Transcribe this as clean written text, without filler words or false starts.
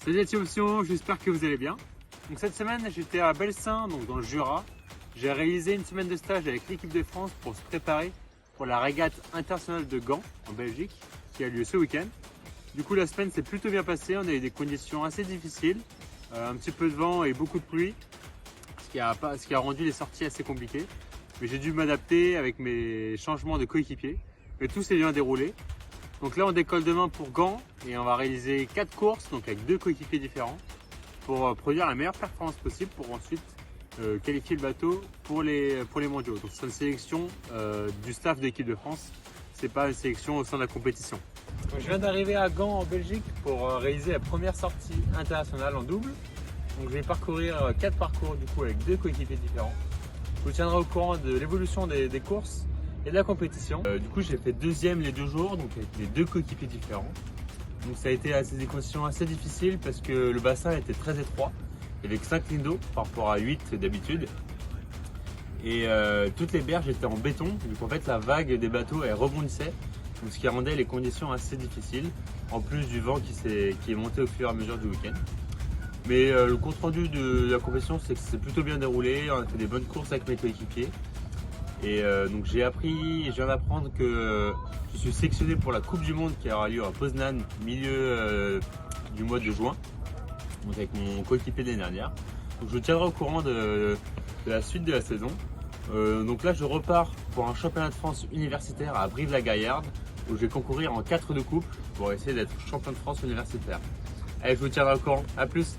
Salut la team Option, j'espère que vous allez bien. Donc cette semaine j'étais à Belsin, donc dans le Jura. J'ai réalisé une semaine de stage avec l'équipe de France pour se préparer pour la régate internationale de Gand en Belgique qui a lieu ce week-end. Du coup la semaine s'est plutôt bien passée, on a eu des conditions assez difficiles, un petit peu de vent et beaucoup de pluie, ce qui a rendu les sorties assez compliquées. Mais j'ai dû m'adapter avec mes changements de coéquipier, mais tout s'est bien déroulé. Donc là on décolle demain pour Gand et on va réaliser 4 courses donc avec 2 coéquipiers différents pour produire la meilleure performance possible pour ensuite qualifier le bateau pour les mondiaux. Donc c'est une sélection du staff de l'équipe de France, c'est pas une sélection au sein de la compétition. Donc, je viens d'arriver à Gand en Belgique pour réaliser la première sortie internationale en double. Donc je vais parcourir 4 parcours du coup avec 2 coéquipiers différents. Je vous tiendrai au courant de l'évolution des courses et de la compétition. Du coup j'ai fait deuxième les 2 jours, donc avec les 2 coéquipiers différents. Donc ça a été des conditions assez difficiles parce que le bassin était très étroit. Il y avait que 5 lignes d'eau par rapport à 8 d'habitude. Et toutes les berges étaient en béton, donc en fait la vague des bateaux elle rebondissait, donc ce qui rendait les conditions assez difficiles, en plus du vent qui est monté au fur et à mesure du week-end. Mais le compte rendu de la compétition c'est que c'est plutôt bien déroulé, on a fait des bonnes courses avec mes coéquipiers. Et donc je viens d'apprendre que je suis sélectionné pour la Coupe du Monde qui aura lieu à Poznan milieu du mois de juin, donc avec mon coéquipier de l'année dernière. Donc je vous tiendrai au courant de la suite de la saison. Donc là je repars pour un championnat de France universitaire à Brive-la-Gaillarde où je vais concourir en 4 de couple pour essayer d'être champion de France universitaire. Allez, je vous tiendrai au courant, à plus.